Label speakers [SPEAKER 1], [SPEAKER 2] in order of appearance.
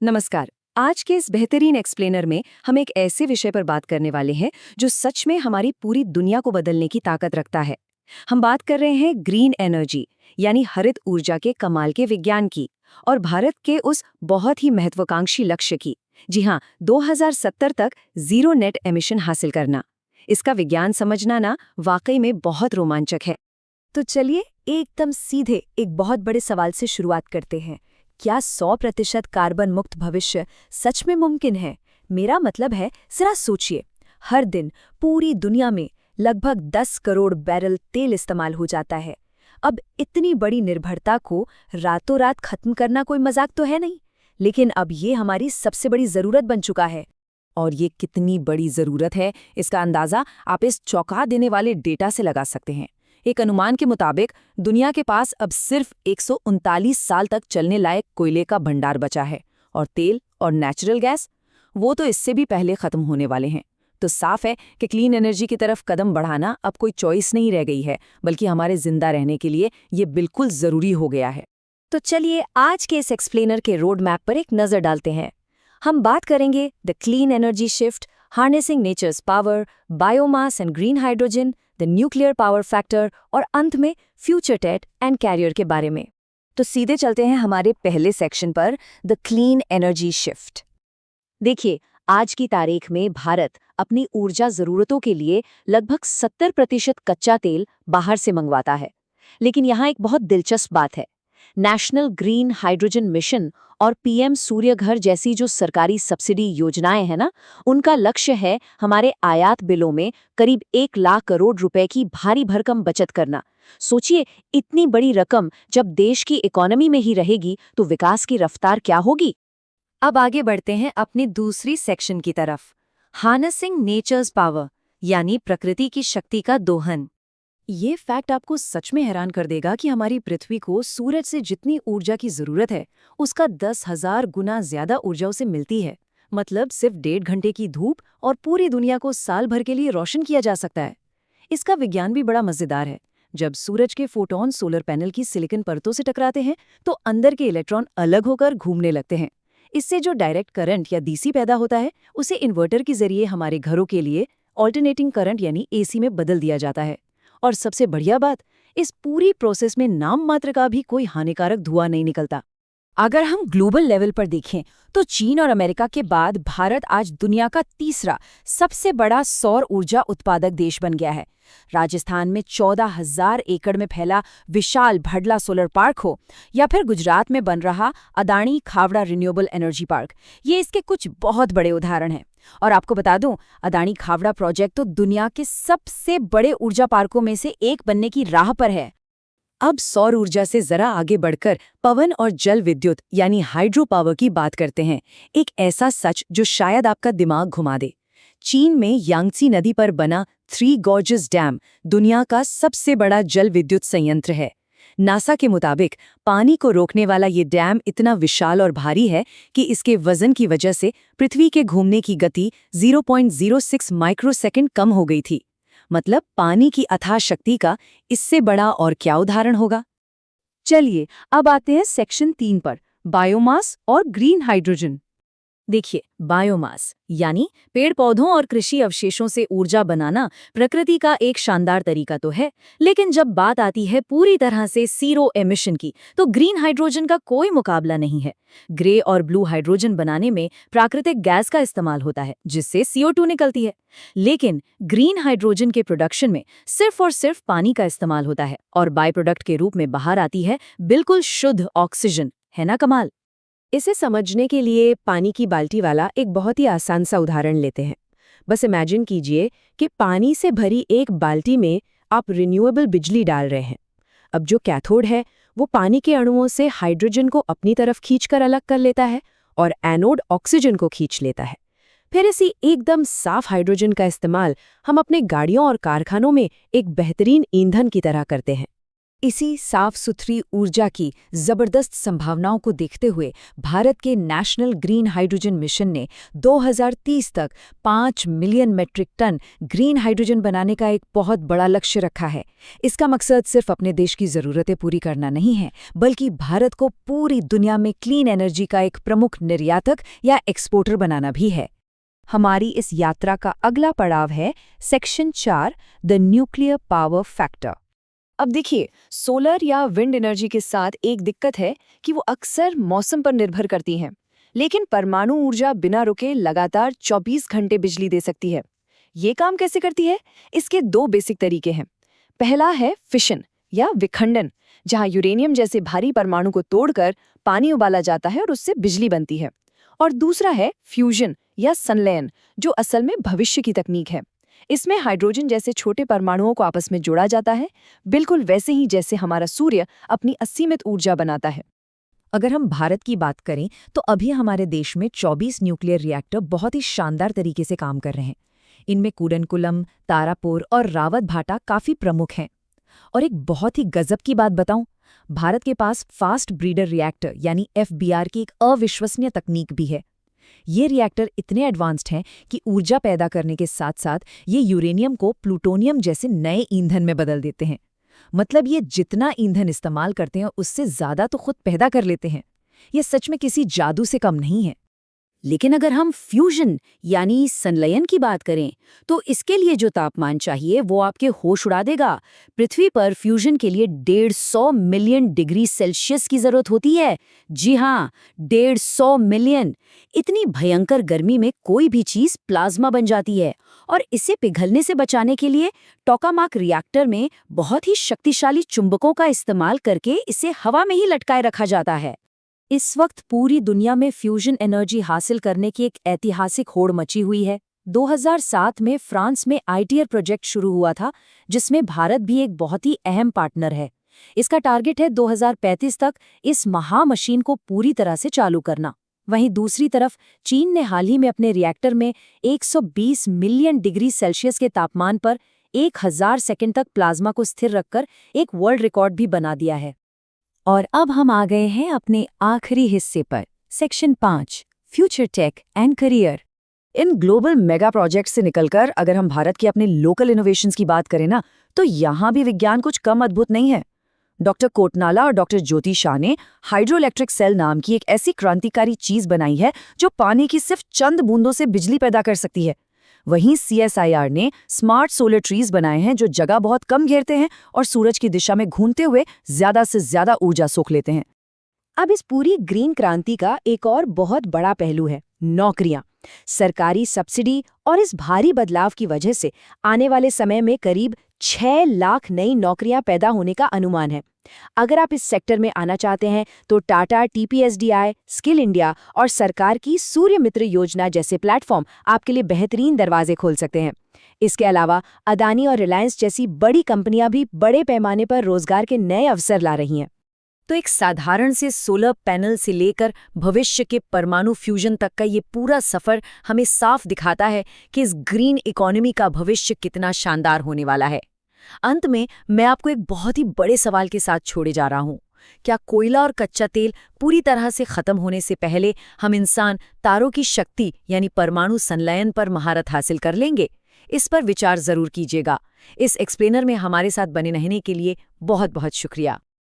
[SPEAKER 1] नमस्कार। आज के इस बेहतरीन एक्सप्लेनर में हम एक ऐसे विषय पर बात करने वाले हैं जो सच में हमारी पूरी दुनिया को बदलने की ताकत रखता है। हम बात कर रहे हैं ग्रीन एनर्जी यानी हरित ऊर्जा के कमाल के विज्ञान की और भारत के उस बहुत ही महत्वाकांक्षी लक्ष्य की। जी हाँ, 2070 तक जीरो नेट एमिशन हासिल करना। इसका विज्ञान समझना ना वाकई में बहुत रोमांचक है।
[SPEAKER 2] तो चलिए एकदम सीधे एक बहुत बड़े सवाल से शुरुआत करते हैं। क्या 100% कार्बन मुक्त भविष्य सच में मुमकिन है? मेरा मतलब है, जरा सोचिए, हर दिन पूरी दुनिया में लगभग 10 करोड़ बैरल तेल इस्तेमाल हो जाता है। अब इतनी बड़ी निर्भरता को रातों रात खत्म करना कोई मजाक तो है नहीं, लेकिन अब ये हमारी सबसे बड़ी जरूरत बन चुका है।
[SPEAKER 1] और ये कितनी बड़ी जरूरत है, इसका अंदाजा आप इस चौंका देने वाले डेटा से लगा सकते हैं। एक अनुमान के मुताबिक दुनिया के पास अब सिर्फ 139 साल तक चलने लायक कोयले का भंडार बचा है और तेल और नेचुरल गैस वो तो इससे भी पहले खत्म होने वाले हैं। तो साफ है कि क्लीन एनर्जी की तरफ कदम बढ़ाना अब कोई चॉइस नहीं रह गई है, बल्कि हमारे जिंदा रहने के लिए ये बिल्कुल जरूरी हो गया है।
[SPEAKER 2] तो चलिए आज के इस एक्सप्लेनर के रोड मैप पर एक नजर डालते हैं। हम बात करेंगे the clean energy shift, harnessing nature's power, biomass and green hydrogen, the nuclear power factor और अंत में फ्यूचर टेट एंड कैरियर के बारे में। तो सीधे चलते हैं हमारे पहले सेक्शन पर, द क्लीन एनर्जी शिफ्ट। देखिए, आज की तारीख में भारत अपनी ऊर्जा जरूरतों के लिए लगभग 70% कच्चा तेल बाहर से मंगवाता है। लेकिन यहाँ एक बहुत दिलचस्प बात है। नेशनल ग्रीन हाइड्रोजन मिशन और पीएम सूर्य घर जैसी जो सरकारी सब्सिडी योजनाएं हैं ना, उनका लक्ष्य है हमारे आयात बिलों में करीब 1 लाख करोड़ रुपए की भारी भरकम बचत करना। सोचिए, इतनी बड़ी रकम जब देश की इकोनॉमी में ही रहेगी तो विकास की रफ्तार क्या होगी। अब आगे बढ़ते हैं अपनी दूसरी सेक्शन की तरफ, हार्नेसिंग नेचर्स पावर यानी प्रकृति की शक्ति का दोहन।
[SPEAKER 1] ये फैक्ट आपको सच में हैरान कर देगा कि हमारी पृथ्वी को सूरज से जितनी ऊर्जा की जरूरत है उसका 10,000 गुना ज्यादा ऊर्जा उसे मिलती है। मतलब सिर्फ 1.5 घंटे की धूप और पूरी दुनिया को साल भर के लिए रोशन किया जा सकता है। इसका विज्ञान भी बड़ा मजेदार है। जब सूरज के फोटॉन सोलर पैनल की सिलिकॉन परतों से टकराते हैं तो अंदर के इलेक्ट्रॉन अलग होकर घूमने लगते हैं। इससे जो डायरेक्ट करंट या डीसी पैदा होता है उसे इन्वर्टर के जरिए हमारे घरों के लिए ऑल्टरनेटिंग करंट यानी एसी में बदल दिया जाता है। और सबसे बढ़िया बात, इस पूरी प्रोसेस में नाम मात्र का भी कोई हानिकारक धुआं नहीं निकलता।
[SPEAKER 2] अगर हम ग्लोबल लेवल पर देखें तो चीन और अमेरिका के बाद भारत आज दुनिया का तीसरा सबसे बड़ा सौर ऊर्जा उत्पादक देश बन गया है। राजस्थान में 14,000 एकड़ में फैला विशाल भडला सोलर पार्क हो या फिर गुजरात में बन रहा Adani Khavda renewable energy park, ये इसके कुछ बहुत बड़े उदाहरण हैं। और आपको बता दूं, अदानी खावड़ा प्रोजेक्ट तो दुनिया के सबसे बड़े ऊर्जा पार्कों में से एक बनने की राह पर है।
[SPEAKER 1] अब सौर ऊर्जा से जरा आगे बढ़कर पवन और जल विद्युत यानी हाइड्रो पावर की बात करते हैं। एक ऐसा सच जो शायद आपका दिमाग घुमा दे। चीन में यांगत्सी नदी पर बना थ्री गॉर्जेस डैम दुनिया का सबसे बड़ा जल विद्युत संयंत्र है। नासा के मुताबिक पानी को रोकने वाला ये डैम इतना विशाल और भारी है कि इसके वजन की वजह से पृथ्वी के घूमने की गति 0.06 माइक्रोसेकंड कम हो गई थी। मतलब पानी की अथाह शक्ति का इससे बड़ा और क्या उदाहरण होगा। चलिए अब आते हैं सेक्शन 3 पर, बायोमास और ग्रीन हाइड्रोजन। देखिए, बायोमास यानी पेड़ पौधों और कृषि अवशेषों से ऊर्जा बनाना प्रकृति का एक शानदार तरीका तो है, लेकिन जब बात आती है पूरी तरह से जीरो एमिशन की तो ग्रीन हाइड्रोजन का कोई मुकाबला नहीं है। ग्रे और ब्लू हाइड्रोजन बनाने में प्राकृतिक गैस का इस्तेमाल होता है जिससे CO2 निकलती है, लेकिन ग्रीन हाइड्रोजन के प्रोडक्शन में सिर्फ और सिर्फ पानी का इस्तेमाल होता है और बाय प्रोडक्ट के रूप में बाहर आती है बिल्कुल शुद्ध ऑक्सीजन। है ना कमाल। इसे समझने के लिए पानी की बाल्टी वाला एक बहुत ही आसान सा उदाहरण लेते हैं। बस इमेजिन कीजिए कि पानी से भरी एक बाल्टी में आप रिन्यूएबल बिजली डाल रहे हैं। अब जो कैथोड है वो पानी के अणुओं से हाइड्रोजन को अपनी तरफ खींचकर अलग कर लेता है और एनोड ऑक्सीजन को खींच लेता है। फिर इसी एकदम साफ हाइड्रोजन का इस्तेमाल हम अपने गाड़ियों और कारखानों में एक बेहतरीन ईंधन की तरह करते हैं।
[SPEAKER 2] इसी साफ सुथरी ऊर्जा की जबरदस्त संभावनाओं को देखते हुए भारत के नेशनल ग्रीन हाइड्रोजन मिशन ने 2030 तक 5 million metric ton green hydrogen बनाने का एक बहुत बड़ा लक्ष्य रखा है। इसका मकसद सिर्फ अपने देश की ज़रूरतें पूरी करना नहीं है, बल्कि भारत को पूरी दुनिया में क्लीन एनर्जी का एक प्रमुख निर्यातक या एक्सपोर्टर बनाना भी है। हमारी इस यात्रा का अगला पड़ाव है section 4, the nuclear power factor. अब देखिए, सोलर या विंड एनर्जी के साथ एक दिक्कत है कि वो अक्सर मौसम पर निर्भर करती हैं, लेकिन परमाणु ऊर्जा बिना रुके लगातार 24 घंटे बिजली दे सकती है। ये काम कैसे करती है? इसके 2 बेसिक तरीके हैं। पहला है फिशन या विखंडन, जहां यूरेनियम जैसे भारी परमाणु को तोड़कर पानी उबाला जाता है और उससे बिजली बनती है। और दूसरा है फ्यूजन या संलयन, जो असल में भविष्य की तकनीक है। इसमें हाइड्रोजन जैसे छोटे परमाणुओं को आपस में जोड़ा जाता है, बिल्कुल वैसे ही जैसे हमारा सूर्य अपनी असीमित ऊर्जा बनाता है। अगर हम भारत की बात करें तो अभी हमारे देश में 24 न्यूक्लियर रिएक्टर बहुत ही शानदार तरीके से काम कर रहे हैं। इनमें कूडनकुलम, तारापुर और रावत भाटा काफी प्रमुख हैं। और एक बहुत ही गजब की बात बताऊं, भारत के पास फास्ट ब्रीडर रिएक्टर यानी FBR की एक अविश्वसनीय तकनीक भी है। ये रिएक्टर इतने एडवांस्ड हैं कि ऊर्जा पैदा करने के साथ साथ ये यूरेनियम को प्लूटोनियम जैसे नए ईंधन में बदल देते हैं। मतलब ये जितना ईंधन इस्तेमाल करते हैं उससे ज़्यादा तो खुद पैदा कर लेते हैं। ये सच में किसी जादू से कम नहीं है।
[SPEAKER 1] लेकिन अगर हम फ्यूजन यानी संलयन की बात करें तो इसके लिए जो तापमान चाहिए वो आपके होश उड़ा देगा। पृथ्वी पर फ्यूजन के लिए 150 मिलियन डिग्री सेल्सियस की जरूरत होती है। जी हाँ, 150 मिलियन। इतनी भयंकर गर्मी में कोई भी चीज प्लाज्मा बन जाती है और इसे पिघलने से बचाने के लिए टोकामाक रिएक्टर में बहुत ही शक्तिशाली चुंबकों का इस्तेमाल करके इसे हवा में ही लटकाए रखा जाता है। इस वक्त पूरी दुनिया में फ्यूजन एनर्जी हासिल करने की एक ऐतिहासिक होड़ मची हुई है। 2007 में फ्रांस में ITER प्रोजेक्ट शुरू हुआ था, जिसमें भारत भी एक बहुत ही अहम पार्टनर है। इसका टारगेट है 2035 तक इस महामशीन को पूरी तरह से चालू करना। वहीं दूसरी तरफ चीन ने हाल ही में अपने रिएक्टर में 120 मिलियन डिग्री सेल्सियस के तापमान पर 1000 सेकंड तक प्लाज्मा को स्थिर रखकर एक वर्ल्ड रिकॉर्ड भी बना दिया है। और अब हम आ गए हैं अपने आखिरी हिस्से पर, section 5, future tech and career.
[SPEAKER 2] इन ग्लोबल मेगा प्रोजेक्ट से निकलकर अगर हम भारत के अपने लोकल इनोवेशंस की बात करें ना, तो यहाँ भी विज्ञान कुछ कम अद्भुत नहीं है। डॉक्टर कोटनाला और डॉक्टर ज्योति शाह ने हाइड्रोइलेक्ट्रिक सेल नाम की एक ऐसी क्रांतिकारी चीज बनाई है जो पानी की सिर्फ चंद बूंदों से बिजली पैदा कर सकती है। वहीं CSIR ने स्मार्ट सोलर ट्रीज बनाए हैं जो जगह बहुत कम घेरते हैं और सूरज की दिशा में घूमते हुए ज्यादा से ज्यादा ऊर्जा सोख लेते हैं।
[SPEAKER 1] अब इस पूरी ग्रीन क्रांति का एक और बहुत बड़ा पहलू है नौकरियां। सरकारी सब्सिडी और इस भारी बदलाव की वजह से आने वाले समय में करीब 6 लाख नई नौकरियां पैदा होने का अनुमान है। अगर आप इस सेक्टर में आना चाहते हैं तो टाटा TPSDI, स्किल इंडिया और सरकार की सूर्य मित्र योजना जैसे प्लेटफॉर्म आपके लिए बेहतरीन दरवाजे खोल सकते हैं। इसके अलावा अदानी और रिलायंस जैसी बड़ी कंपनियां भी बड़े पैमाने पर रोजगार के नए अवसर ला रही हैं।
[SPEAKER 2] तो एक साधारण से सोलर पैनल से लेकर भविष्य के परमाणु फ्यूजन तक का ये पूरा सफर हमें साफ दिखाता है कि इस ग्रीन इकोनॉमी का भविष्य कितना शानदार होने वाला है। अंत में मैं आपको एक बहुत ही बड़े सवाल के साथ छोड़े जा रहा हूं। क्या कोयला और कच्चा तेल पूरी तरह से खत्म होने से पहले हम इंसान तारों की शक्ति यानी परमाणु संलयन पर महारत हासिल कर लेंगे? इस पर विचार जरूर कीजिएगा। इस एक्सप्लेनर में हमारे साथ बने रहने के लिए बहुत बहुत शुक्रिया।